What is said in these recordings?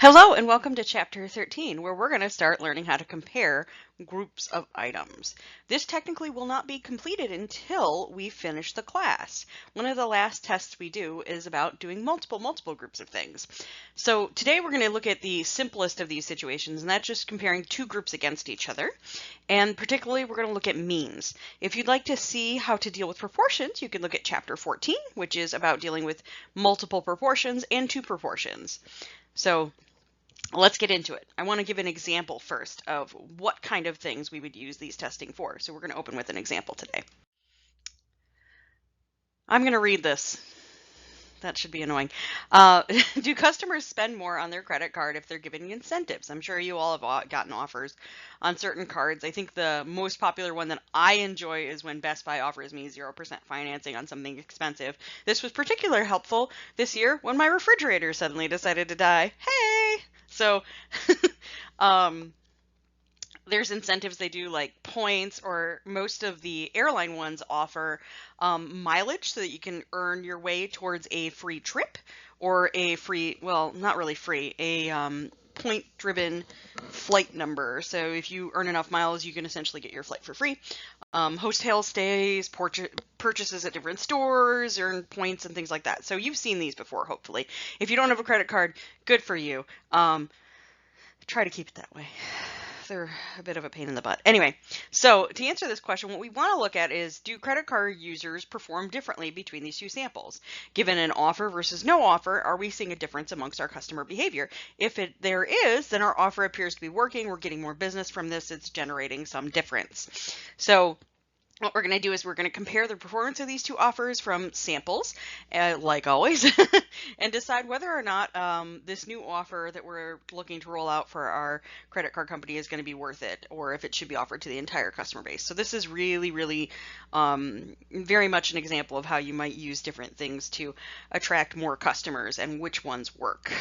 Hello and welcome to Chapter 13, where we're going to start learning how to compare groups of items. This technically will not be completed until we finish the class. One of the last tests we do is about doing multiple groups of things. So today we're going to look at the simplest of these situations, and that's just comparing two groups against each other. And particularly we're going to look at means. If you'd like to see how to deal with proportions, you can look at Chapter 14, which is about dealing with multiple proportions and two proportions. So let's get into it. I want to give an example first of what kind of things we would use these testing for. So we're going to open with an example today. I'm going to read this. That should be annoying. Do customers spend more on their credit card if they're given incentives? I'm sure you all have gotten offers on certain cards. I think the most popular one that I enjoy is when Best Buy offers me 0% financing on something expensive. This was particularly helpful this year when my refrigerator suddenly decided to die. Hey! So there's incentives they do, like points, or most of the airline ones offer mileage so that you can earn your way towards a free trip or a free, well, not really free, a point-driven flight number. So if you earn enough miles, you can essentially get your flight for free. Hotel stays, purchases at different stores, earn points and things like that. So you've seen these before, hopefully. If you don't have a credit card, good for you. Try to keep it that way. They're a bit of a pain in the butt. Anyway, so to answer this question, what we want to look at is, do credit card users perform differently between these two samples? Given an offer versus no offer, are we seeing a difference amongst our customer behavior? If there is, then our offer appears to be working. We're getting more business from this. It's generating some difference. So what we're going to do is we're going to compare the performance of these two offers from samples, like always, and decide whether or not this new offer that we're looking to roll out for our credit card company is going to be worth it, or if it should be offered to the entire customer base. So this is really very much an example of how you might use different things to attract more customers and which ones work.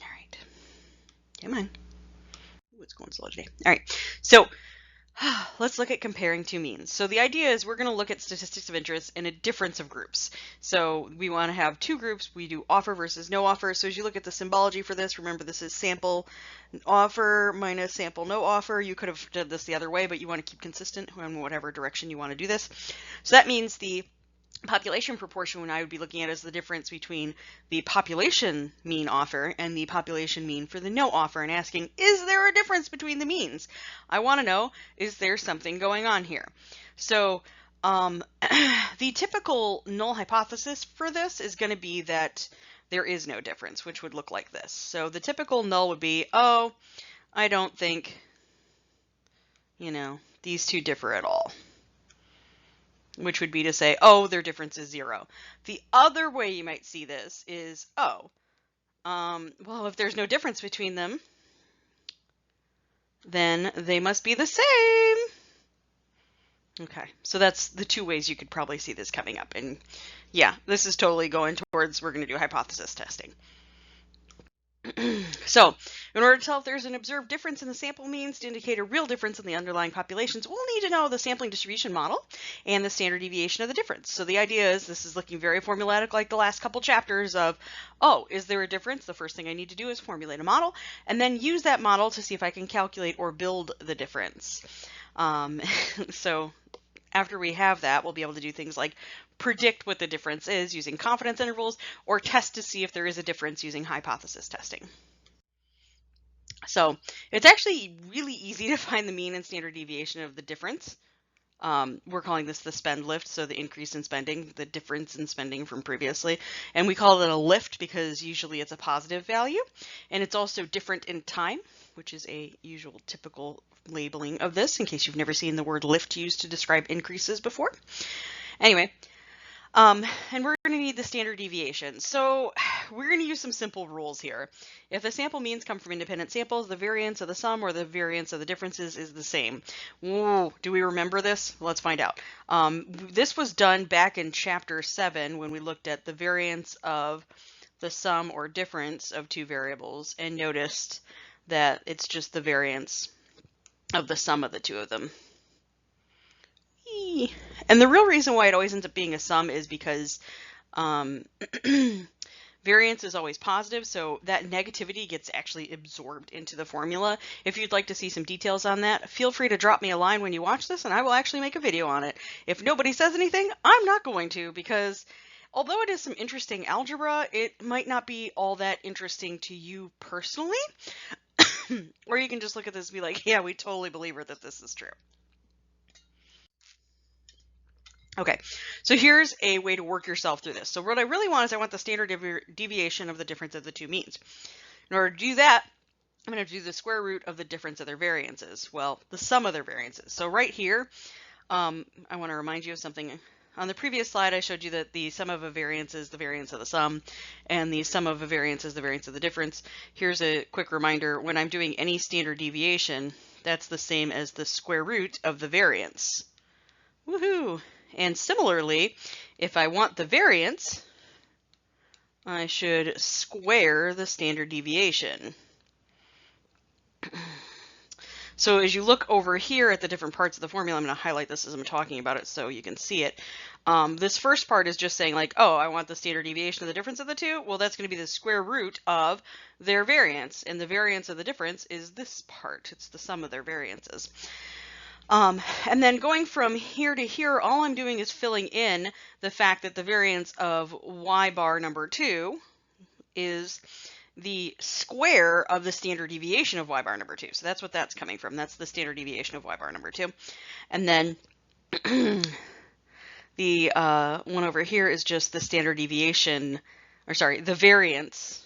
All right. Come on. Ooh, it's going slow today. All right. So let's look at comparing two means. So the idea is we're going to look at statistics of interest in a difference of groups. So we want to have two groups. We do offer versus no offer. So as you look at the symbology for this, remember this is sample offer minus sample no offer. You could have done this the other way, but you want to keep consistent in whatever direction you want to do this. So that means the population proportion when I would be looking at is the difference between the population mean offer and the population mean for the no offer, and asking, is there a difference between the means? I want to know, is there something going on here? So the typical null hypothesis for this is going to be that there is no difference, which would look like this. So the typical null would be, oh, I don't think, these two differ at all, which would be to say, oh, their difference is 0. The other way you might see this is, oh, well, if there's no difference between them, then they must be the same. Okay, so that's the two ways you could probably see this coming up. And yeah, this is totally going towards, we're going to do hypothesis testing. So in order to tell if there's an observed difference in the sample means to indicate a real difference in the underlying populations, we'll need to know the sampling distribution model and the standard deviation of the difference. So the idea is, this is looking very formulatic like the last couple chapters of, oh, is there a difference? The first thing I need to do is formulate a model and then use that model to see if I can calculate or build the difference. So after we have that, we'll be able to do things like predict what the difference is using confidence intervals, or test to see if there is a difference using hypothesis testing. So it's actually really easy to find the mean and standard deviation of the difference. We're calling this the spend lift, so the increase in spending, the difference in spending from previously. And we call it a lift because usually it's a positive value. And it's also different in time, which is a usual typical labeling of this, in case you've never seen the word lift used to describe increases before. Anyway, and we're going to need the standard deviation. So we're going to use some simple rules here. If the sample means come from independent samples, the variance of the sum or the variance of the differences is the same. Ooh, do we remember this? Let's find out. This was done back in Chapter 7 when we looked at the variance of the sum or difference of two variables and noticed that it's just the variance of the sum of the two of them. And the real reason why it always ends up being a sum is because Variance is always positive, so that negativity gets actually absorbed into the formula. If you'd like to see some details on that, feel free to drop me a line when you watch this and I will actually make a video on it. If nobody says anything, I'm not going to, because although it is some interesting algebra, it might not be all that interesting to you personally. Or you can just look at this and be like, yeah, we totally believe her that this is true. Okay, so here's a way to work yourself through this. So what I really want is I want the standard deviation of the difference of the two means. In order to do that, I'm going to do the square root of the difference of their variances. Well, the sum of their variances. So right here, I want to remind you of something. On the previous slide, I showed you that the sum of a variance is the variance of the sum, and the sum of a variance is the variance of the difference. Here's a quick reminder. When I'm doing any standard deviation, that's the same as the square root of the variance. Woohoo! And similarly, if I want the variance, I should square the standard deviation. So as you look over here at the different parts of the formula, I'm going to highlight this as I'm talking about it so you can see it. This first part is just saying like, oh, I want the standard deviation of the difference of the two. Well, that's going to be the square root of their variance. And the variance of the difference is this part. It's the sum of their variances. And then going from here to here, all I'm doing is filling in the fact that the variance of y bar number 2 is the square of the standard deviation of y bar number 2. So that's what that's coming from. That's the standard deviation of y bar number 2. And then the one over here is just the standard deviation, or sorry, the variance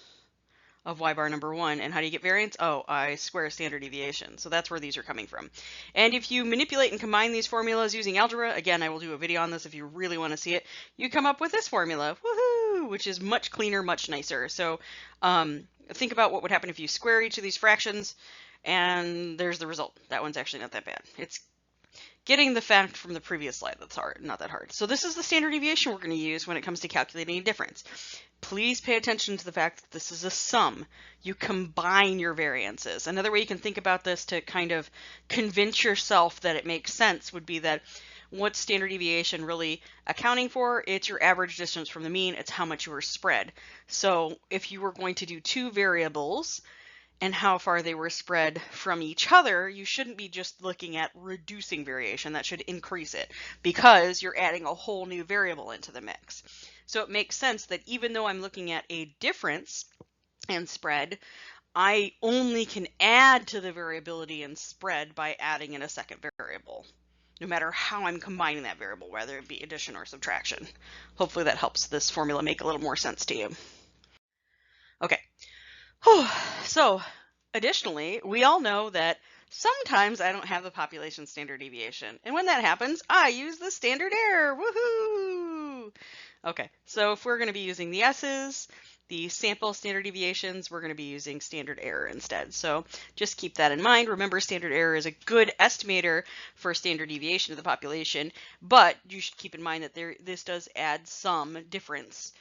of y bar number 1. And how do you get variance? Oh, I square standard deviation. So that's where these are coming from. And if you manipulate and combine these formulas using algebra, again, I will do a video on this if you really want to see it, you come up with this formula, woohoo, which is much cleaner, much nicer. So think about what would happen if you square each of these fractions, and there's the result. That one's actually not that bad. It's getting the fact from the previous slide that's hard, not that hard. So this is the standard deviation we're going to use when it comes to calculating a difference. Please pay attention to the fact that this is a sum. You combine your variances. Another way you can think about this to kind of convince yourself that it makes sense would be that what's standard deviation really accounting for? It's your average distance from the mean. It's how much you were spread. So if you were going to do two variables and how far they were spread from each other, you shouldn't be just looking at reducing variation. That should increase it because you're adding a whole new variable into the mix. So it makes sense that even though I'm looking at a difference and spread, I only can add to the variability and spread by adding in a second variable, no matter how I'm combining that variable, whether it be addition or subtraction. Hopefully that helps this formula make a little more sense to you. Okay. So additionally, we all know that sometimes I don't have the population standard deviation. And when that happens, I use the standard error. Woohoo! Okay, so if we're going to be using the S's, the sample standard deviations, we're going to be using standard error instead. So just keep that in mind. Remember, standard error is a good estimator for standard deviation of the population, but you should keep in mind that this does add some difference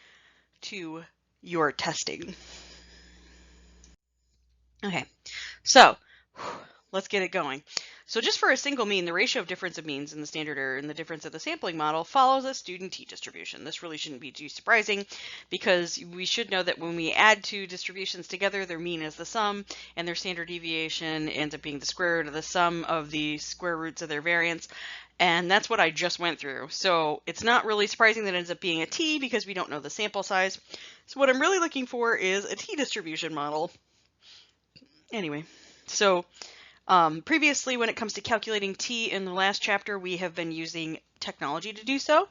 to your testing. Okay, so let's get it going. So just for a single mean, the ratio of difference of means in the standard error and the difference of the sampling model follows a student t-distribution. This really shouldn't be too surprising because we should know that when we add two distributions together, their mean is the sum and their standard deviation ends up being the square root of the sum of the square roots of their variance. And that's what I just went through. So it's not really surprising that it ends up being a t because we don't know the sample size. So what I'm really looking for is a t-distribution model. Anyway, so previously when it comes to calculating t in the last chapter, we have been using technology to do so,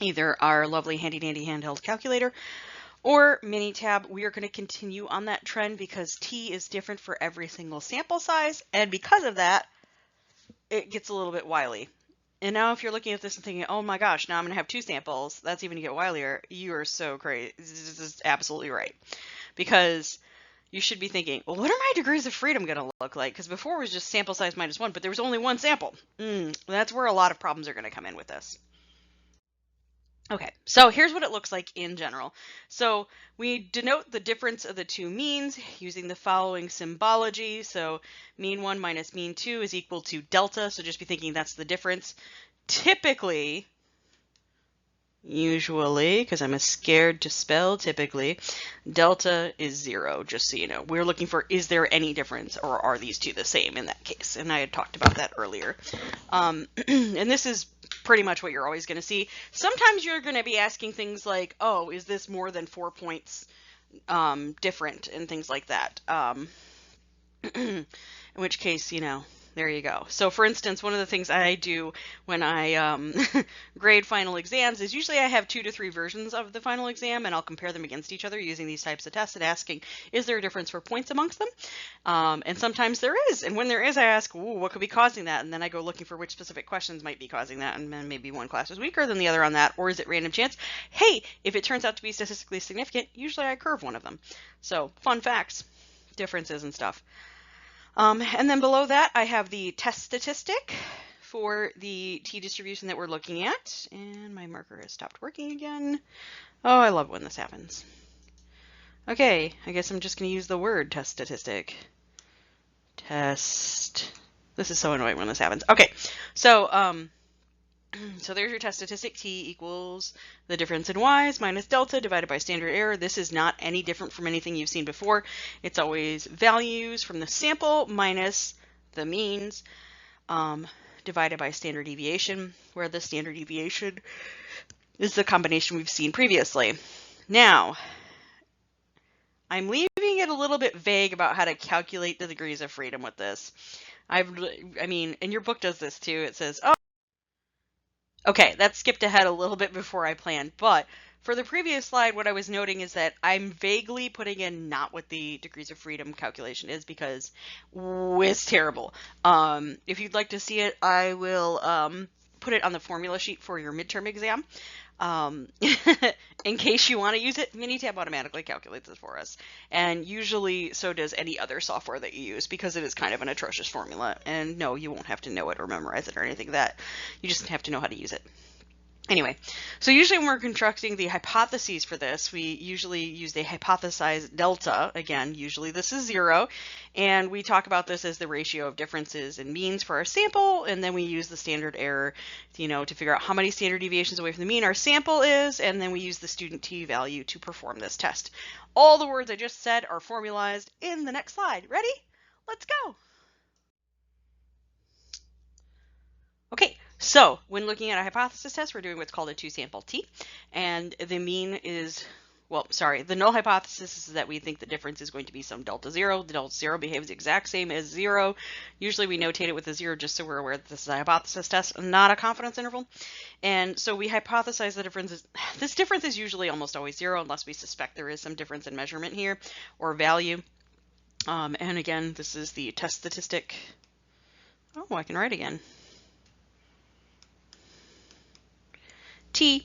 either our lovely handy dandy handheld calculator or Minitab. We are going to continue on that trend because t is different for every single sample size, and because of that, it gets a little bit wily. And now if you're looking at this and thinking, oh my gosh, now I'm going to have two samples, that's even to get wilier, you are so crazy. This is absolutely right. Because you should be thinking, well, what are my degrees of freedom going to look like? Because before it was just sample size minus 1, but there was only one sample. That's where a lot of problems are going to come in with this. Okay, so here's what it looks like in general. So we denote the difference of the two means using the following symbology. So mean 1 minus mean 2 is equal to delta. So just be thinking that's the difference. Typically, usually, because I'm scared to spell typically, delta is 0, just so you know. We're looking for, is there any difference, or are these two the same in that case? And I had talked about that earlier. And this is pretty much what you're always going to see. Sometimes you're going to be asking things like, oh, is this more than 4 points different, and things like that. In which case, you know, there you go. So for instance, one of the things I do when I grade final exams is usually I have 2 to 3 versions of the final exam, and I'll compare them against each other using these types of tests and asking, is there a difference for points amongst them? And sometimes there is. And when there is, I ask, ooh, what could be causing that? And then I go looking for which specific questions might be causing that. And then maybe one class is weaker than the other on that. Or is it random chance? Hey, if it turns out to be statistically significant, usually I curve one of them. So fun facts, differences and stuff. And then below that, I have the test statistic for the t-distribution that we're looking at. And my marker has stopped working again. Oh, I love when this happens. Okay, I guess I'm just going to use the word test statistic. Test. This is so annoying when this happens. Okay, so so there's your test statistic. T equals the difference in y's minus delta divided by standard error. This is not any different from anything you've seen before. It's always values from the sample minus the means divided by standard deviation, where the standard deviation is the combination we've seen previously. Now, I'm leaving it a little bit vague about how to calculate the degrees of freedom with this. I mean, and your book does this too. It says, oh, okay, that skipped ahead a little bit before I planned, but for the previous slide, what I was noting is that I'm vaguely putting in not what the degrees of freedom calculation is, because it's terrible. If you'd like to see it, I will put it on the formula sheet for your midterm exam. In case you want to use it, Minitab automatically calculates it for us. And usually so does any other software that you use, because it is kind of an atrocious formula. And no, you won't have to know it or memorize it or anything like that. You just have to know how to use it. Anyway, so usually when we're constructing the hypotheses for this, we usually use the hypothesized delta. Again, usually this is 0. And we talk about this as the ratio of differences in means for our sample. And then we use the standard error, you know, to figure out how many standard deviations away from the mean our sample is. And then we use the student t value to perform this test. All the words I just said are formalized in the next slide. Ready? Let's go. Okay. So when looking at a hypothesis test, we're doing what's called a 2-sample t, and the mean is, well, sorry, the null hypothesis is that we think the difference is going to be some delta 0. The delta 0 behaves the exact same as 0. Usually we notate it with a 0 just so we're aware that this is a hypothesis test, not a confidence interval. And so we hypothesize the difference. This difference is usually almost always 0 unless we suspect there is some difference in measurement here or value. And again, this is the test statistic. Oh, I can write again. T,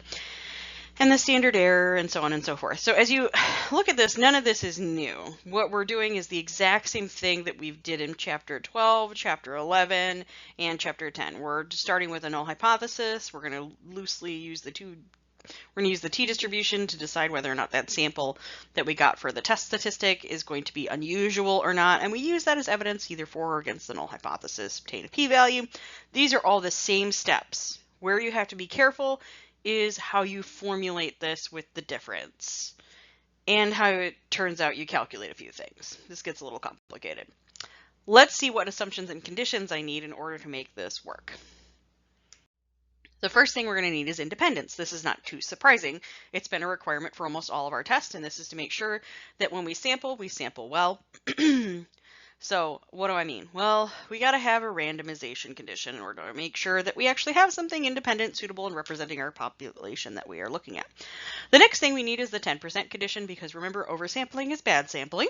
and the standard error, and so on and so forth. So as you look at this, none of this is new. What we're doing is the exact same thing that we did in Chapter 12, Chapter 11, and Chapter 10. We're starting with a null hypothesis. We're going to loosely use the t-distribution to decide whether or not that sample that we got for the test statistic is going to be unusual or not, and we use that as evidence either for or against the null hypothesis, obtain a p-value. These are all the same steps. Where you have to be careful is how you formulate this with the difference and how it turns out you calculate a few things. This gets a little complicated. Let's see what assumptions and conditions I need in order to make this work. The first thing we're going to need is independence. This is not too surprising. It's been a requirement for almost all of our tests, and this is to make sure that when we sample well. So what do I mean? Well, we got to have a randomization condition in order to make sure that we actually have something independent, suitable, and representing our population that we are looking at. The next thing we need is the 10% condition, because remember, oversampling is bad sampling.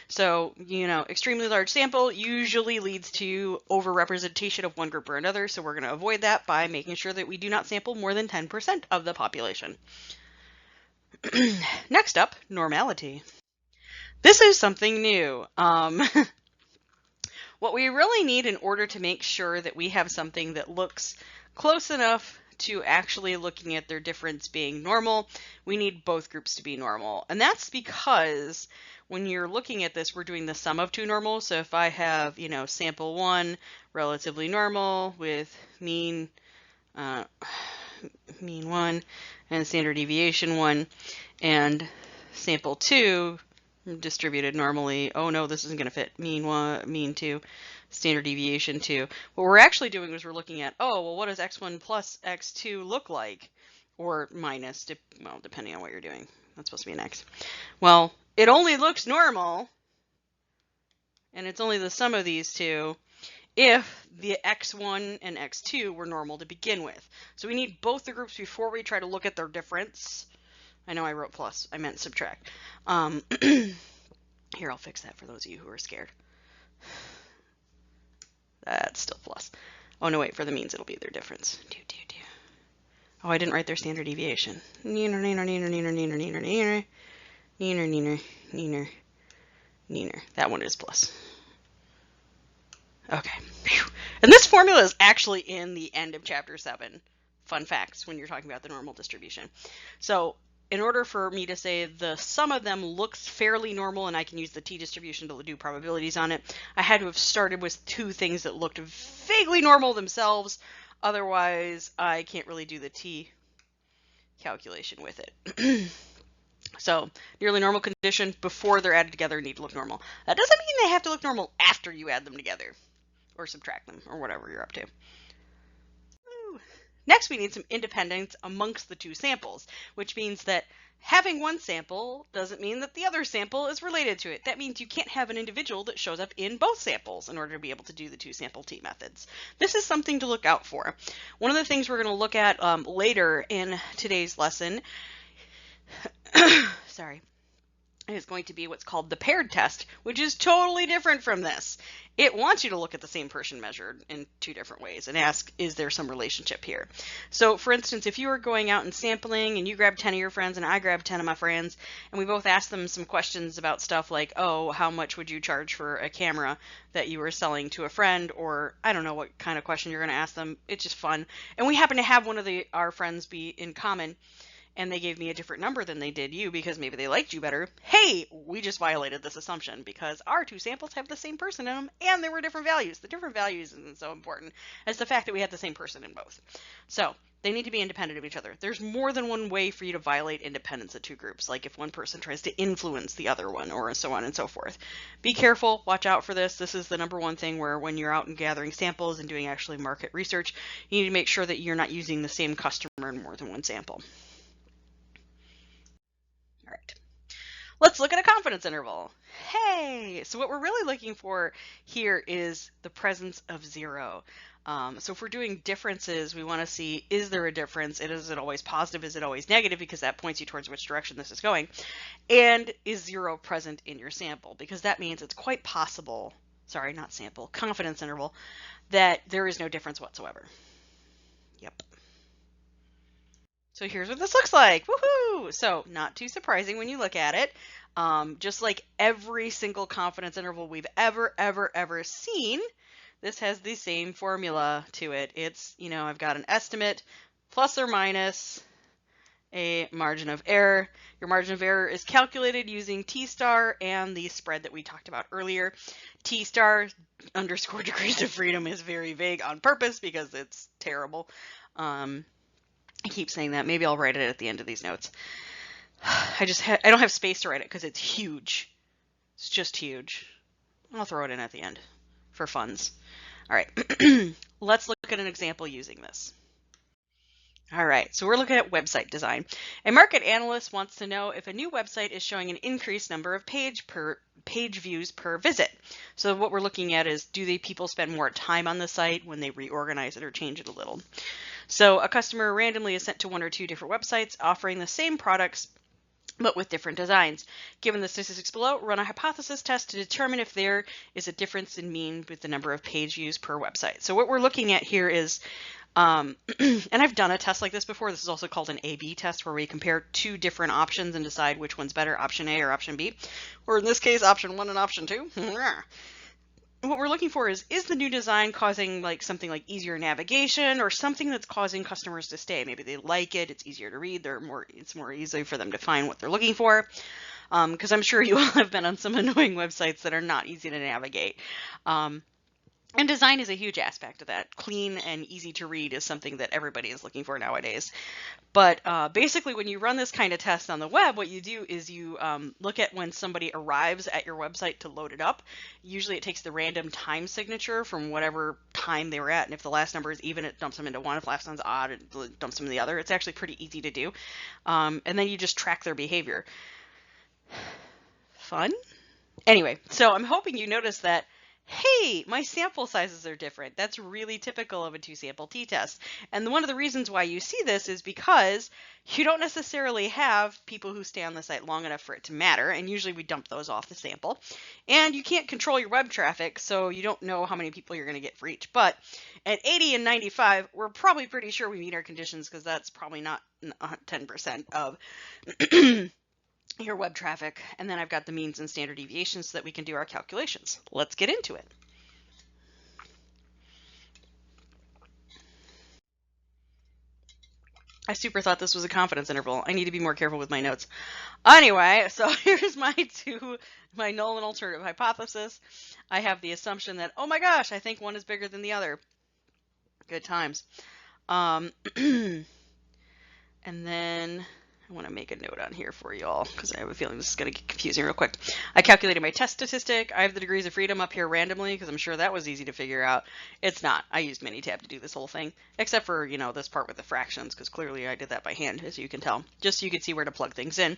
So, you know, extremely large sample usually leads to overrepresentation of one group or another. So we're going to avoid that by making sure that we do not sample more than 10% of the population. Next up, normality. This is something new. What we really need in order to make sure that we have something that looks close enough to actually looking at their difference being normal, we need both groups to be normal. And that's because when you're looking at this, we're doing the sum of two normals. So if I have, you know, sample 1 relatively normal with mean 1, and standard deviation 1, and sample 2 distributed normally. Oh no, this isn't going to fit. Mean 1, mean 2, standard deviation 2. What we're actually doing is we're looking at, oh, well, what does x1 plus x2 look like? Or minus, well, depending on what you're doing. That's supposed to be an x. Well, it only looks normal, and it's only the sum of these two, if the x1 and x2 were normal to begin with. So we need both the groups before we try to look at their difference. I know I wrote plus, I meant subtract. Here, I'll fix that for those of you who are scared. That's still plus. Oh no, wait, for the means it'll be their difference. Oh, I didn't write their standard deviation. Neener, neener, neener, neener, neener, neener, neener, neener, neener, neener, neener. That one is plus. Okay. Whew. And this formula is actually in the end of chapter 7. Fun facts when you're talking about the normal distribution. So in order for me to say the sum of them looks fairly normal and I can use the t-distribution to do probabilities on it, I had to have started with two things that looked vaguely normal themselves. Otherwise, I can't really do the t calculation with it. So nearly normal condition before they're added together need to look normal. That doesn't mean they have to look normal after you add them together or subtract them or whatever you're up to. Next, we need some independence amongst the two samples, which means that having one sample doesn't mean that the other sample is related to it. That means you can't have an individual that shows up in both samples in order to be able to do the two sample t methods. This is something to look out for. One of the things we're going to look at later in today's lesson sorry, is going to be what's called the paired test, which is totally different from this. It wants you to look at the same person measured in two different ways and ask, is there some relationship here? So for instance, if you were going out and sampling and you grabbed 10 of your friends and I grabbed 10 of my friends and we both asked them some questions about stuff like, oh, how much would you charge for a camera that you were selling to a friend? Or I don't know what kind of question you're going to ask them. It's just fun. And we happen to have one of our friends be in common, and they gave me a different number than they did you because maybe they liked you better. Hey, we just violated this assumption because our two samples have the same person in them and there were different values. The different values isn't so important as the fact that we had the same person in both. So they need to be independent of each other. There's more than one way for you to violate independence of two groups, like if one person tries to influence the other one or so on and so forth. Be careful, watch out for this. This is the number one thing where when you're out and gathering samples and doing actually market research, you need to make sure that you're not using the same customer in more than one sample. All right, let's look at a confidence interval. Hey, so what we're really looking for here is the presence of 0. So if we're doing differences, we want to see, is there a difference? Is it always positive? Is it always negative? Because that points you towards which direction this is going. And is 0 present in your sample? Because that means it's quite possible, sorry, not sample, confidence interval, that there is no difference whatsoever. Yep. So here's what this looks like. Woohoo! So not too surprising when you look at it. Just like every single confidence interval we've ever seen, this has the same formula to it. It's, you know, I've got an estimate plus or minus a margin of error. Your margin of error is calculated using T star and the spread that we talked about earlier. T star underscore degrees of freedom is very vague on purpose because it's terrible. I keep saying that. Maybe I'll write it at the end of these notes. I don't have space to write it because it's huge. It's just huge. I'll throw it in at the end for funds. All right, let's look at an example using this. All right, so we're looking at website design. A market analyst wants to know if a new website is showing an increased number of page views per visit. So what we're looking at is, do the people spend more time on the site when they reorganize it or change it a little? So a customer randomly is sent to 1 or 2 different websites offering the same products but with different designs. Given the statistics below, run a hypothesis test to determine if there is a difference in mean with the number of page views per website. So what we're looking at here is, and I've done a test like this before. This is also called an A/B test, where we compare 2 different options and decide which one's better, option A or option B, or in this case, option 1 and option 2. What we're looking for is the new design causing like something like easier navigation or something that's causing customers to stay? Maybe they like it, it's easier to read, it's more easy for them to find what they're looking for. Because I'm sure you all have been on some annoying websites that are not easy to navigate. And design is a huge aspect of that. Clean and easy to read is something that everybody is looking for nowadays. But basically, when you run this kind of test on the web, what you do is you look at when somebody arrives at your website to load it up. Usually it takes the random time signature from whatever time they were at. And if the last number is even, it dumps them into one. If the last one's odd, it dumps them in the other. It's actually pretty easy to do. And then you just track their behavior. Fun? Anyway, so I'm hoping you notice that, hey, my sample sizes are different. That's really typical of a 2-sample t-test. And one of the reasons why you see this is because you don't necessarily have people who stay on the site long enough for it to matter, and usually we dump those off the sample. And you can't control your web traffic, so you don't know how many people you're going to get for each. But at 80 and 95, we're probably pretty sure we meet our conditions, because that's probably not 10% of your web traffic. And then I've got the means and standard deviations so that we can do our calculations. Let's get into it. I super thought this was a confidence interval. I need to be more careful with my notes. Anyway, so here's my null and alternative hypothesis. I have the assumption that, oh my gosh, I think one is bigger than the other. Good times. And then I want to make a note on here for you all, because I have a feeling this is going to get confusing real quick. I calculated my test statistic. I have the degrees of freedom up here randomly, because I'm sure that was easy to figure out. It's not. I used Minitab to do this whole thing, except for, you know, this part with the fractions, because clearly I did that by hand, as you can tell, just so you can see where to plug things in.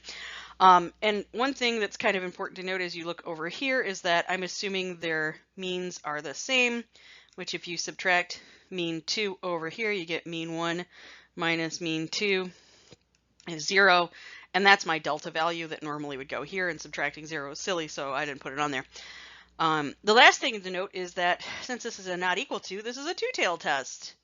And one thing that's kind of important to note as you look over here is that I'm assuming their means are the same, which if you subtract mean 2 over here, you get mean 1 minus mean 2 is 0, and that's my delta value that normally would go here, and subtracting 0 is silly, so I didn't put it on there. The last thing to note is that since this is a not equal to, this is a two-tailed test.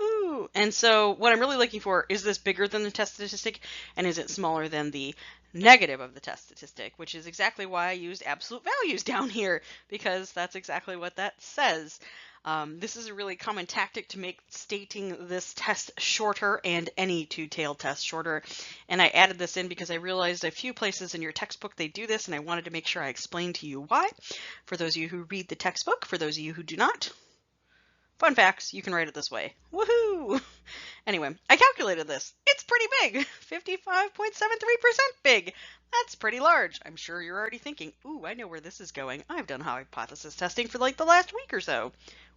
Ooh. And so what I'm really looking for is this bigger than the test statistic, and is it smaller than the negative of the test statistic, which is exactly why I used absolute values down here, because that's exactly what that says. This is a really common tactic to make stating this test shorter and any two-tailed test shorter. And I added this in because I realized a few places in your textbook they do this, and I wanted to make sure I explained to you why. For those of you who read the textbook, for those of you who do not, fun facts, you can write it this way. Woohoo! Anyway, I calculated this. It's pretty big, 55.73% big. That's pretty large. I'm sure you're already thinking, ooh, I know where this is going. I've done hypothesis testing for like the last week or so,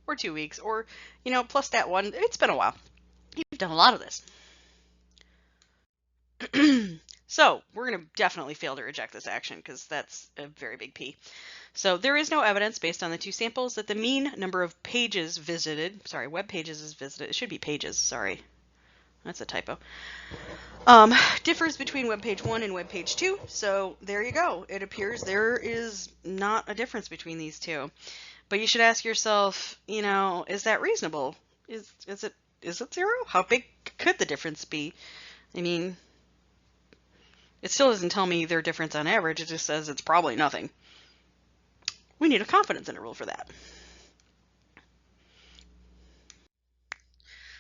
or 2 weeks, or, you know, plus that one. It's been a while. You've done a lot of this. So we're going to definitely fail to reject this action, because that's a very big P. So there is no evidence based on the two samples that the mean number of pages visited, sorry, web pages is visited, it should be pages, sorry, that's a typo, differs between web page 1 and web page 2. So there you go. It appears there is not a difference between these two. But you should ask yourself, you know, is that reasonable? Is it 0? How big could the difference be? I mean, it still doesn't tell me their difference on average. It just says it's probably nothing. We need a confidence interval for that.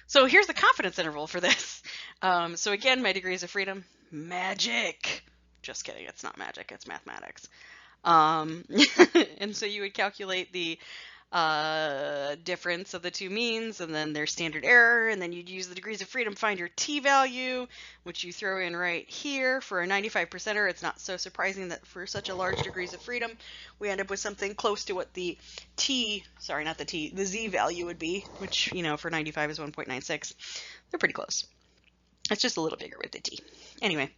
So here's the confidence interval for this. So again, my degrees of freedom, magic. Just kidding, it's not magic, it's mathematics. And so you would calculate the difference of the two means, and then their standard error, and then you'd use the degrees of freedom to find your t-value, which you throw in right here. For a 95%er, it's not so surprising that for such a large degrees of freedom, we end up with something close to what the the z value would be, which, you know, for 95 is 1.96. They're pretty close. It's just a little bigger with the t. Anyway,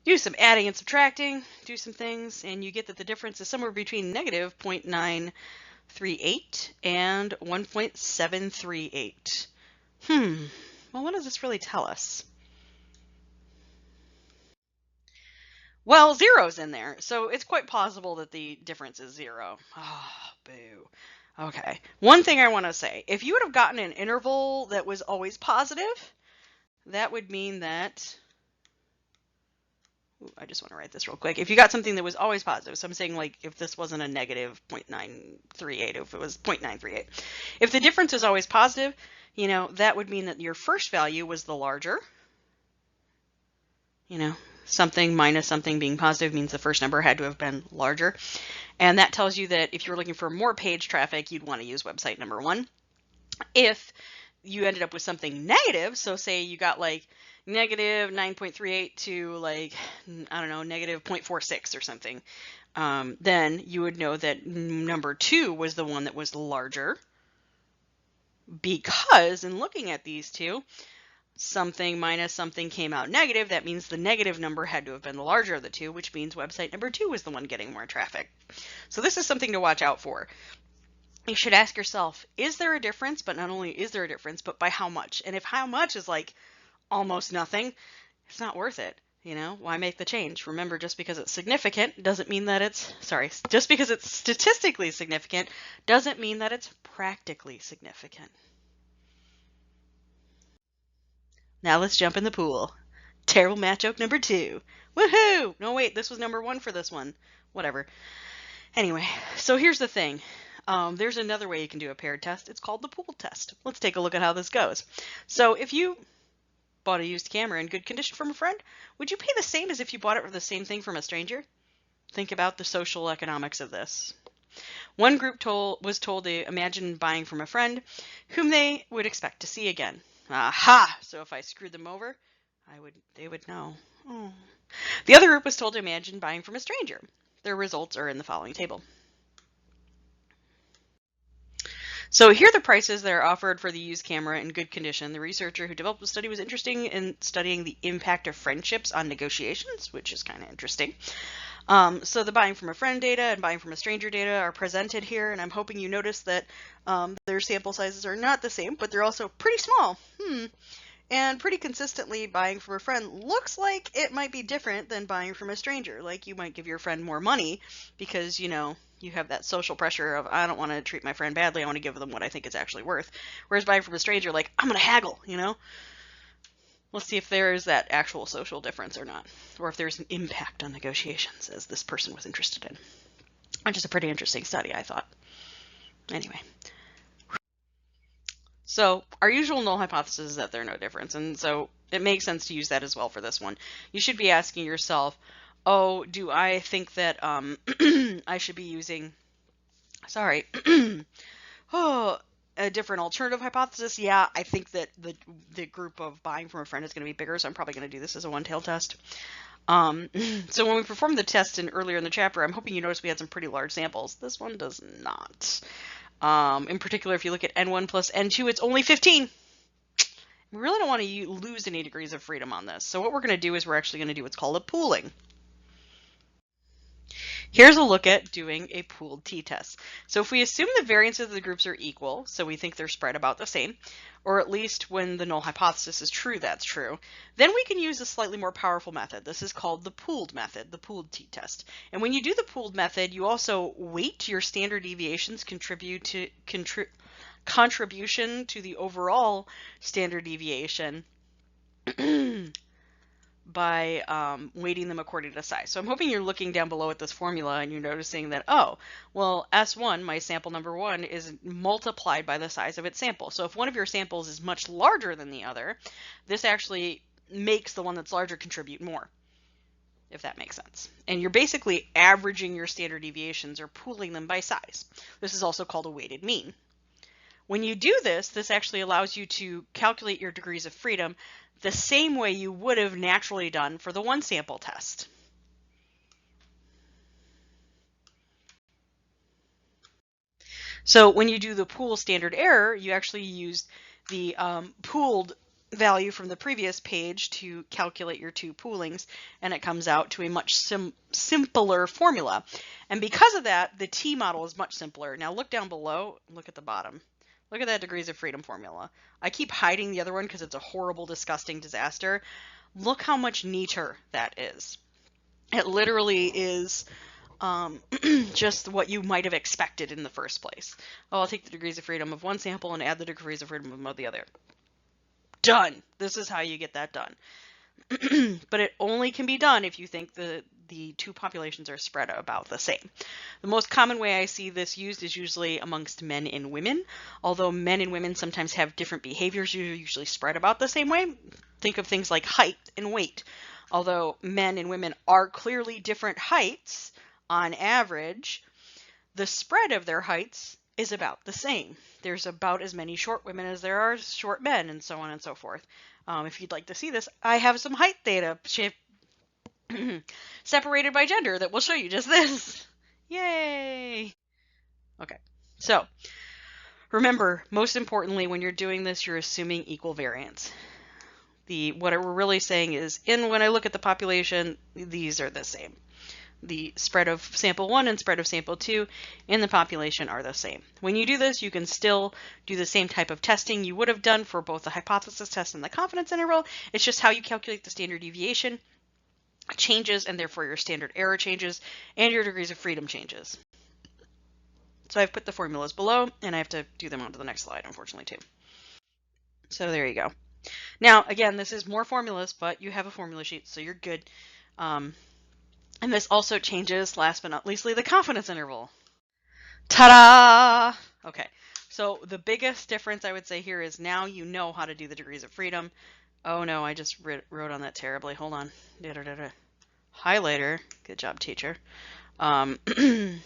do some adding and subtracting, do some things, and you get that the difference is somewhere between negative 0.938 and 1.738. Well, what does this really tell us? Well, 0's in there, so it's quite possible that the difference is 0. Oh, boo. Okay. One thing I want to say, if you would have gotten an interval that was always positive, that would mean that, I just want to write this real quick. If you got something that was always positive, so I'm saying like if this wasn't a negative 0.938, if it was 0.938, if the difference is always positive, that would mean that your first value was the larger, something minus something being positive means the first number had to have been larger. And that tells you that if you're looking for more page traffic, you'd want to use website number 1. If you ended up with something negative, so say you got like negative 9.38 to like, I don't know, negative 0.46 or something, then you would know that number 2 was the one that was larger, because in looking at these two, something minus something came out negative. That means the negative number had to have been the larger of the two, which means website number 2 was the one getting more traffic. So this is something to watch out for. You should ask yourself, is there a difference? But not only is there a difference, but by how much? And if how much is like almost nothing, it's not worth it. You know, why make the change? Remember, just because it's significant doesn't mean that just because it's statistically significant doesn't mean that it's practically significant. Now let's jump in the pool. Terrible math joke number 2. Woohoo! No, wait, this was number 1 for this one. Whatever. Anyway, so here's the thing. There's another way you can do a paired test. It's called the pooled test. Let's take a look at how this goes. So if you bought a used camera in good condition from a friend, would you pay the same as if you bought it for the same thing from a stranger? Think about the social economics of this. One group was told to imagine buying from a friend whom they would expect to see again. Aha! So if I screwed them over, they would know. Oh. The other group was told to imagine buying from a stranger. Their results are in the following table. So here are the prices that are offered for the used camera in good condition. The researcher who developed the study was interested in studying the impact of friendships on negotiations, which is kind of interesting. So the buying from a friend data and buying from a stranger data are presented here, and I'm hoping you notice that their sample sizes are not the same, but they're also pretty small. And pretty consistently, buying from a friend looks like it might be different than buying from a stranger. Like you might give your friend more money because, you know, you have that social pressure of, I don't want to treat my friend badly, I want to give them what I think it's actually worth. Whereas buying from a stranger, like, I'm going to haggle, you know? Let's see if there is that actual social difference or not, or if there's an impact on negotiations, as this person was interested in. Which is a pretty interesting study, I thought. Anyway. So our usual null hypothesis is that there are no difference, and so it makes sense to use that as well for this one. You should be asking yourself, oh, do I think that I should be using, a different alternative hypothesis? Yeah, I think that the group of buying from a friend is going to be bigger, so I'm probably going to do this as a one-tailed test. So when we performed the test earlier in the chapter, I'm hoping you noticed we had some pretty large samples. This one does not. In particular, if you look at N1 plus N2, it's only 15. We really don't want to lose any degrees of freedom on this. So what we're going to do is we're actually going to do what's called a pooling. Here's a look at doing a pooled t-test. So if we assume the variances of the groups are equal, so we think they're spread about the same, or at least when the null hypothesis is true, that's true, then we can use a slightly more powerful method. This is called the pooled method, the pooled t-test. And when you do the pooled method, you also weight your standard deviations contribution to the overall standard deviation by weighting them according to size. So I'm hoping you're looking down below at this formula and you're noticing that, oh, well, S1, my sample number 1, is multiplied by the size of its sample. So if one of your samples is much larger than the other, this actually makes the one that's larger contribute more, if that makes sense. And you're basically averaging your standard deviations or pooling them by size. This is also called a weighted mean. When you do this, this actually allows you to calculate your degrees of freedom the same way you would have naturally done for the one sample test. So when you do the pool standard error, you actually use the pooled value from the previous page to calculate your two poolings, and it comes out to a much simpler formula. And because of that, the T model is much simpler. Now look down below, look at the bottom. Look at that degrees of freedom formula. I keep hiding the other one because it's a horrible, disgusting disaster. Look how much neater that is. It literally is just what you might have expected in the first place. Oh, I'll take the degrees of freedom of one sample and add the degrees of freedom of the other. Done. This is how you get that done. But it only can be done if you think the two populations are spread about the same. The most common way I see this used is usually amongst men and women, although men and women sometimes have different behaviors, usually spread about the same way. Think of things like height and weight. Although men and women are clearly different heights on average, the spread of their heights is about the same. There's about as many short women as there are short men, and so on and so forth. If you'd like to see this, I have some height data separated by gender that will show you just this. Yay! Okay, so remember, most importantly, when you're doing this, you're assuming equal variance. What we're really saying is, when I look at the population, these are the same. The spread of sample 1 and spread of sample 2 in the population are the same. When you do this, you can still do the same type of testing you would have done for both the hypothesis test and the confidence interval. It's just how you calculate the standard deviation changes, and therefore your standard error changes, and your degrees of freedom changes. So I've put the formulas below, and I have to do them onto the next slide, unfortunately, too. So there you go. Now, again, this is more formulas, but you have a formula sheet, so you're good. And this also changes, last but not leastly, the confidence interval. Ta-da! Okay, so the biggest difference I would say here is now you know how to do the degrees of freedom. Oh no, I just wrote on that terribly. Hold on. Highlighter. Good job, teacher. The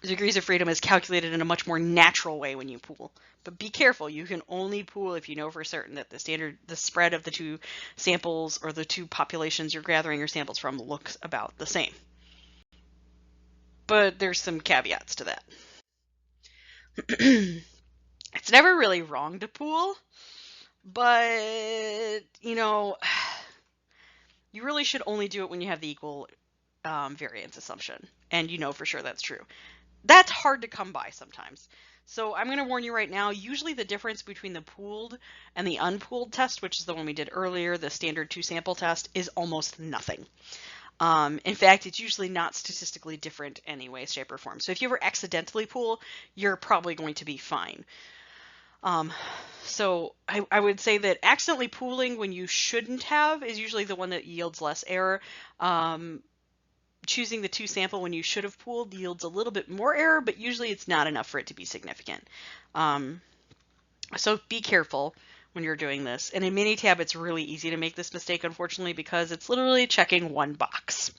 degrees of freedom is calculated in a much more natural way when you pool. But be careful, you can only pool if you know for certain that the spread of the two samples or the two populations you're gathering your samples from looks about the same. But there's some caveats to that. It's never really wrong to pool, but, you really should only do it when you have the equal variance assumption, and you know for sure that's true. That's hard to come by sometimes. So I'm going to warn you right now, usually the difference between the pooled and the unpooled test, which is the one we did earlier, the standard 2-sample test, is almost nothing. In fact, it's usually not statistically different any way, shape, or form. So if you ever accidentally pool, you're probably going to be fine. So I would say that accidentally pooling when you shouldn't have is usually the one that yields less error. Choosing the 2-sample when you should have pooled yields a little bit more error, but usually it's not enough for it to be significant. So be careful when you're doing this. And in Minitab, it's really easy to make this mistake, unfortunately, because it's literally checking one box.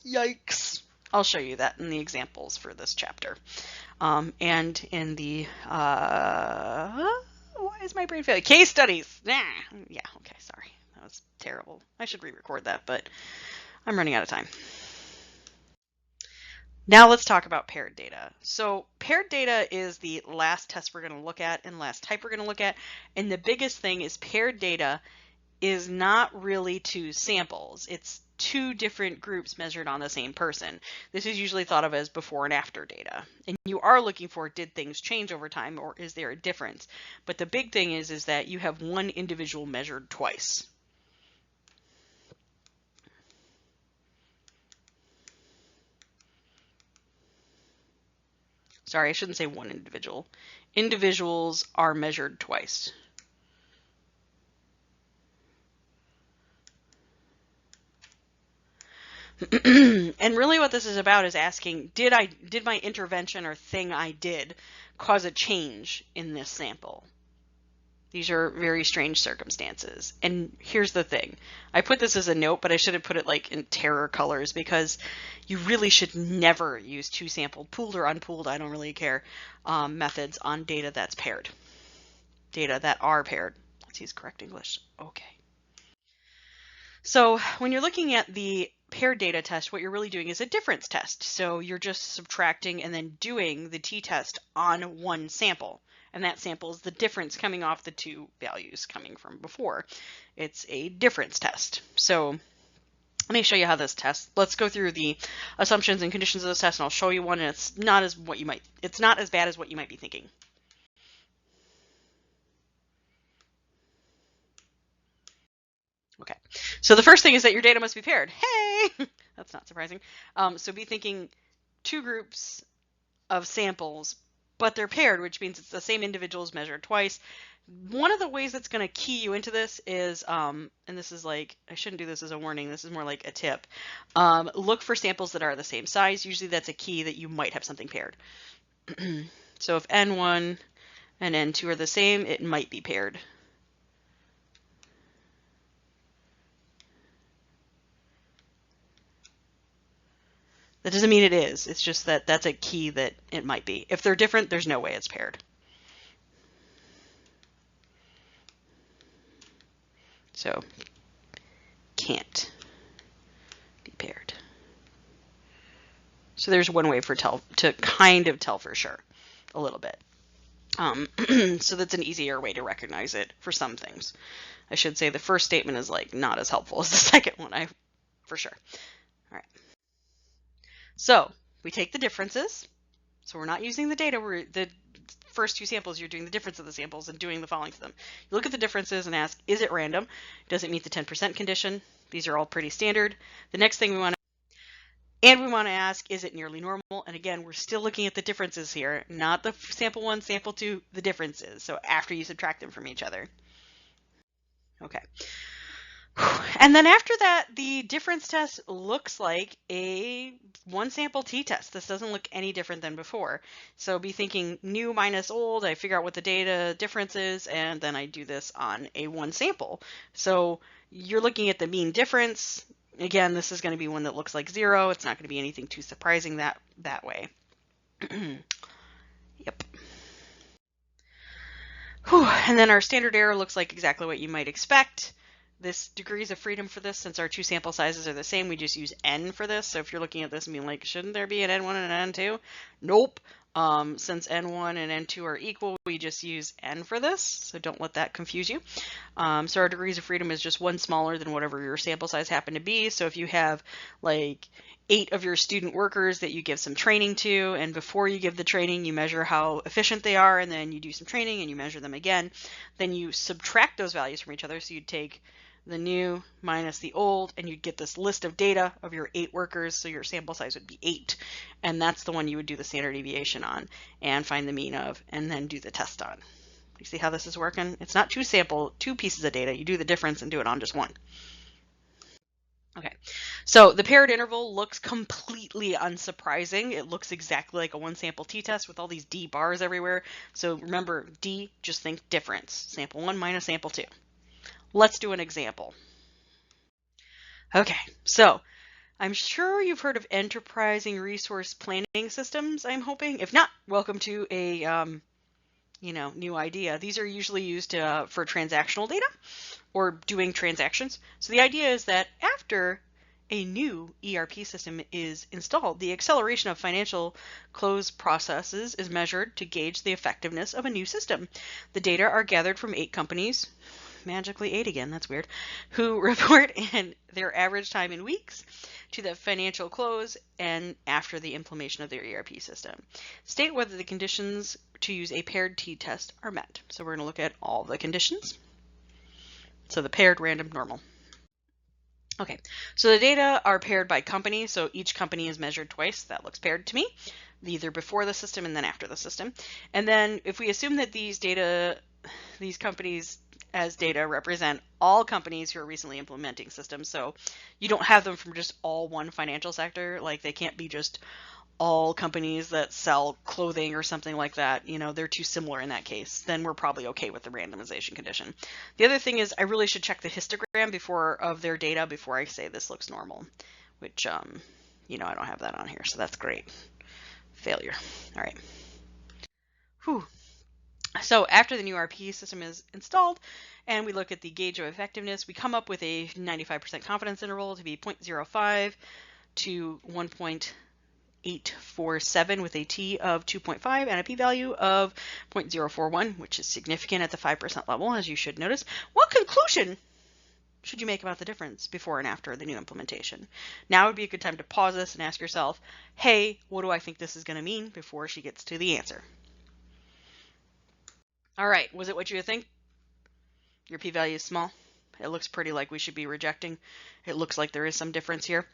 Yikes. I'll show you that in the examples for this chapter. And in the, why is my brain failing? Case studies. Yeah, okay, sorry. That was terrible. I should re-record that, but I'm running out of time. Now let's talk about paired data. So paired data is the last test we're going to look at and last type we're going to look at. And the biggest thing is paired data is not really 2 samples. It's 2 different groups measured on the same person. This is usually thought of as before and after data. And you are looking for, did things change over time, or is there a difference? But the big thing is that you have one individual measured twice. Sorry, I shouldn't say one individual. Individuals are measured twice. And really what this is about is asking, did my intervention or thing I did cause a change in this sample? These are very strange circumstances. And here's the thing. I put this as a note, but I should have put it like in terror colors, because you really should never use 2-sample, pooled or unpooled, I don't really care, methods on data that's paired. Data that are paired. Let's use correct English. Okay. So when you're looking at the paired data test, what you're really doing is a difference test. So you're just subtracting and then doing the t-test on one sample. And that sample is the difference coming off the 2 values coming from before. It's a difference test. So let me show you how this tests. Let's go through the assumptions and conditions of this test, and I'll show you one, and it's not as bad as what you might be thinking. Okay, so the first thing is that your data must be paired. Hey, that's not surprising. So be thinking 2 groups of samples, but they're paired, which means it's the same individuals measured twice. One of the ways that's going to key you into this is, and this is like, I shouldn't do this as a warning, this is more like a tip. Look for samples that are the same size. Usually that's a key that you might have something paired. So if N1 and N2 are the same, it might be paired. That doesn't mean it is. It's just that that's a key that it might be. If they're different, there's no way it's paired. So can't be paired. So there's one way to kind of tell for sure, a little bit. So that's an easier way to recognize it for some things. I should say the first statement is like not as helpful as the second one, for sure. All right. So we take the differences. So we're not using the data. The first two samples, you're doing the difference of the samples and doing the following to them. You look at the differences and ask, is it random? Does it meet the 10% condition? These are all pretty standard. The next thing we want to ask, is it nearly normal? And again, we're still looking at the differences here, not the sample 1, sample 2, the differences. So after you subtract them from each other. Okay. And then after that, the difference test looks like a one sample t-test. This doesn't look any different than before. So be thinking new minus old, I figure out what the data difference is, and then I do this on a one sample. So you're looking at the mean difference. Again, this is going to be one that looks like 0. It's not going to be anything too surprising that way. Yep. Whew. And then our standard error looks like exactly what you might expect. This degrees of freedom for this, since our two sample sizes are the same, we just use n for this. So if you're looking at this and being like, shouldn't there be an n1 and an n2? Nope. Since n1 and n2 are equal, we just use n for this. So don't let that confuse you. So our degrees of freedom is just one smaller than whatever your sample size happened to be. So if you have like 8 of your student workers that you give some training to, and before you give the training, you measure how efficient they are, and then you do some training and you measure them again, then you subtract those values from each other. So you'd take the new minus the old, and you'd get this list of data of your 8 workers, so your sample size would be 8. And that's the one you would do the standard deviation on and find the mean of, and then do the test on. You see how this is working? It's not two pieces of data. You do the difference and do it on just one. Okay, so the paired interval looks completely unsurprising. It looks exactly like a one sample t-test with all these D bars everywhere. So remember, D, just think difference. Sample 1 minus sample 2. Let's do an example. Okay, so I'm sure you've heard of enterprising resource planning systems, I'm hoping. If not, welcome to a new idea. These are usually used for transactional data or doing transactions. So the idea is that after a new ERP system is installed, the acceleration of financial close processes is measured to gauge the effectiveness of a new system. The data are gathered from 8 companies, magically 8 again, that's weird, who report in their average time in weeks to the financial close and after the implementation of their ERP system. State whether the conditions to use a paired t-test are met. So we're going to look at all the conditions. So the paired, random, normal. Okay, so the data are paired by company, so each company is measured twice. That looks paired to me, either before the system and then after the system. And then if we assume that these companies as data represent all companies who are recently implementing systems, so you don't have them from just all one financial sector, like they can't be just all companies that sell clothing or something like that, they're too similar in that case, then we're probably okay with the randomization condition. The other thing is I really should check the histogram of their data before I say this looks normal, which, I don't have that on here, so that's great. Failure. All right. Whew. So after the new ERP system is installed and we look at the gauge of effectiveness, we come up with a 95% confidence interval to be 0.05 to 1.847 with a t of 2.5 and a p-value of 0.041, which is significant at the 5% level, as you should notice. What conclusion should you make about the difference before and after the new implementation? Now would be a good time to pause this and ask yourself, hey, what do I think this is going to mean, before she gets to the answer. All right, was it what you think? Your p-value is small. It looks pretty like we should be rejecting. It looks like there is some difference here.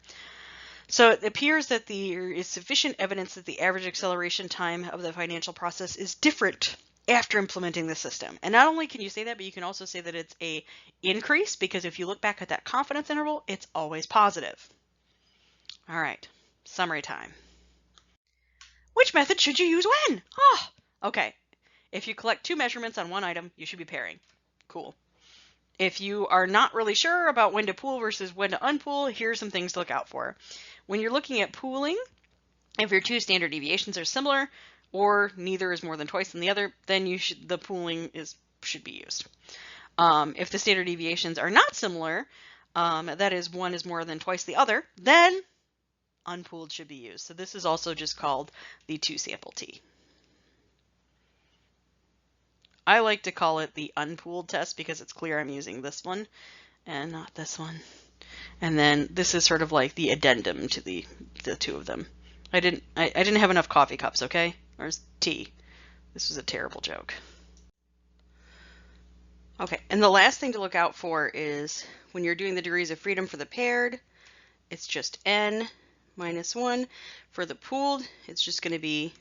So it appears that there is sufficient evidence that the average acceleration time of the financial process is different after implementing the system. And not only can you say that, but you can also say that it's an increase, because if you look back at that confidence interval, it's always positive. All right, summary time. Which method should you use when? Oh, okay. If you collect 2 measurements on one item, you should be pairing. Cool. If you are not really sure about when to pool versus when to unpool, here's some things to look out for. When you're looking at pooling, If your two standard deviations are similar, or neither is more than twice than the other, then the pooling should be used. If the standard deviations are not similar, that is, one is more than twice the other, then unpooled should be used. So this is also just called the two-sample T. I like to call it the unpooled test because it's clear I'm using this one and not this one. And then this is sort of like the addendum to the two of them. I didn't have enough coffee cups, okay? Or tea. This was a terrible joke. Okay, and the last thing to look out for is when you're doing the degrees of freedom for the paired, it's just n minus 1. For the pooled, it's just going to be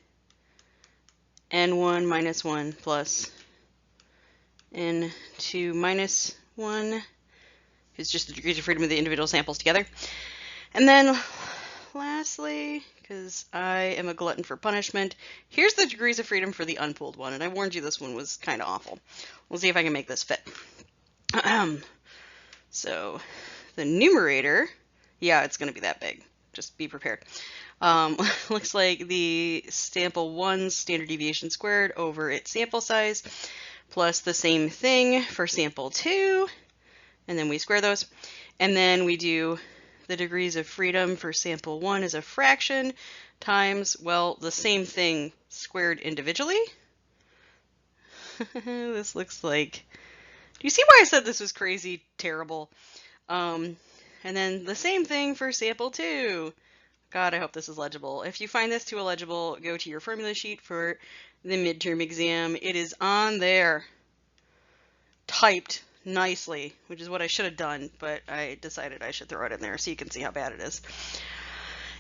n1 minus 1 plus n2 minus 1. It's just the degrees of freedom of the individual samples together. And then lastly, because I am a glutton for punishment, here's the degrees of freedom for the unpooled one. And I warned you this one was kind of awful. We'll see if I can make this fit. So the numerator, yeah, it's going to be that big. Just be prepared. Looks like the sample 1's standard deviation squared over its sample size plus the same thing for sample 2. And then we square those. And then we do the degrees of freedom for sample 1 as a fraction times, well, the same thing squared individually. This looks like, do you see why I said this was crazy terrible? And then the same thing for sample 2. God, I hope this is legible. If you find this too illegible, go to your formula sheet for the midterm exam. It is on there, typed nicely, which is what I should have done, but I decided I should throw it in there so you can see how bad it is.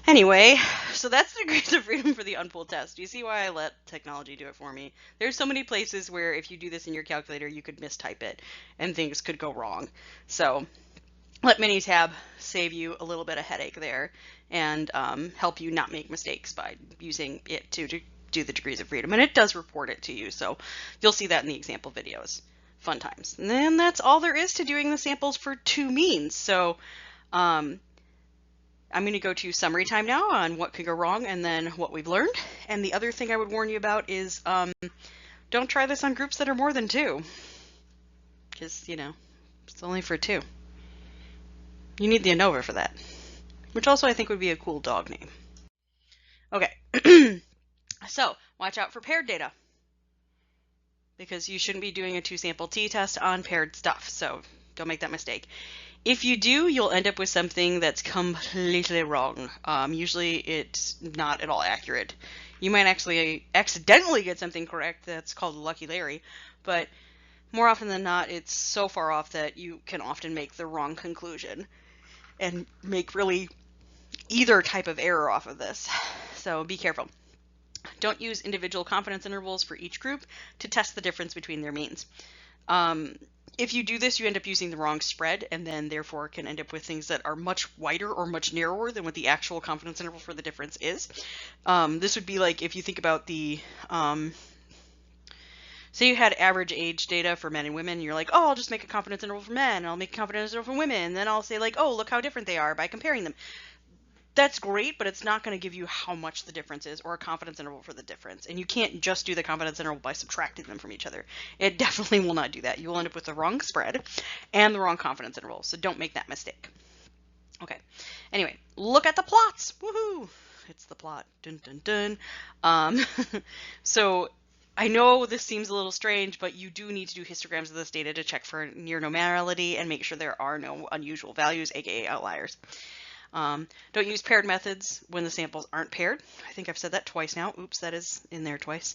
Anyway, so that's the degrees of freedom for the unpooled test. Do you see why I let technology do it for me? There's so many places where if you do this in your calculator, you could mistype it and things could go wrong. So let Minitab save you a little bit of headache there and help you not make mistakes by using it to do the degrees of freedom. And it does report it to you, so you'll see that in the example videos. Fun times. And then that's all there is to doing the samples for two means. So I'm going to go to summary time now on what could go wrong and then what we've learned. And the other thing I would warn you about is don't try this on groups that are more than 2. Because, you know, it's only for 2. You need the ANOVA for that. Which also I think would be a cool dog name. Okay. So, watch out for paired data. Because you shouldn't be doing a two-sample t-test on paired stuff, so don't make that mistake. If you do, you'll end up with something that's completely wrong. Usually it's not at all accurate. You might actually accidentally get something correct that's called Lucky Larry, but more often than not, it's so far off that you can often make the wrong conclusion and make really either type of error off of this. So be careful. Don't use individual confidence intervals for each group to test the difference between their means. If you do this, you end up using the wrong spread and then therefore can end up with things that are much wider or much narrower than what the actual confidence interval for the difference is. This would be like if you think about the, say you had average age data for men and women, and you're like, oh, I'll just make a confidence interval for men, and I'll make a confidence interval for women, and then I'll say like, oh, look how different they are by comparing them. That's great, but it's not going to give you how much the difference is or a confidence interval for the difference. And you can't just do the confidence interval by subtracting them from each other. It definitely will not do that. You will end up with the wrong spread and the wrong confidence interval. So don't make that mistake. Okay. Anyway, look at the plots. Woohoo! It's the plot. Dun, dun, dun. So I know this seems a little strange, but you do need to do histograms of this data to check for near normality and make sure there are no unusual values, aka outliers. Don't use paired methods when the samples aren't paired. I think I've said that twice now. Oops, that is in there twice.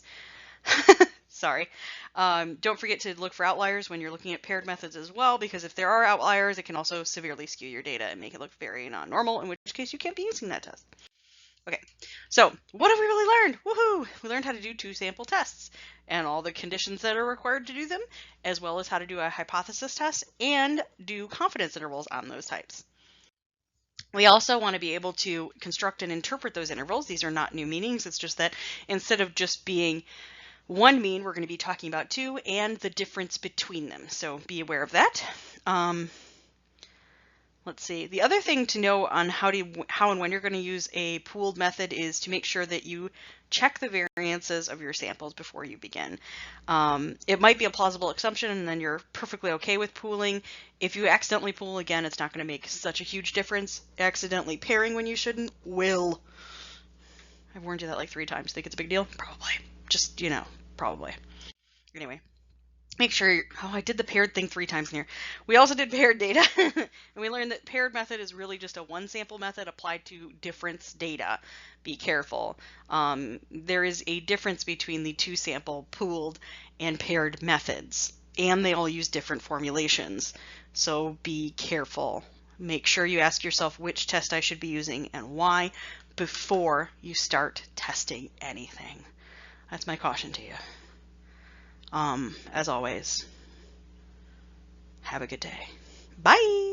Sorry. Don't forget to look for outliers when you're looking at paired methods as well, because if there are outliers, it can also severely skew your data and make it look very non-normal, in which case you can't be using that test. Okay, so what have we really learned? Woohoo! We learned how to do two-sample tests and all the conditions that are required to do them, as well as how to do a hypothesis test and do confidence intervals on those types. We also want to be able to construct and interpret those intervals. These are not new meanings. It's just that instead of just being one mean, we're going to be talking about two and the difference between them. So be aware of that. Let's see. The other thing to know on how and when you're going to use a pooled method is to make sure that you check the variances of your samples before you begin. It might be a plausible assumption and then you're perfectly okay with pooling. If you accidentally pool again, it's not going to make such a huge difference. Accidentally pairing when you shouldn't will. I've warned you that like 3 times. Think it's a big deal? Probably. Just, probably. Anyway. Make sure I did the paired thing 3 times in here. We also did paired data, and we learned that paired method is really just a one sample method applied to difference data. Be careful. There is a difference between the 2 sample pooled and paired methods, and they all use different formulations. So be careful. Make sure you ask yourself which test I should be using and why before you start testing anything. That's my caution to you. As always, have a good day. Bye.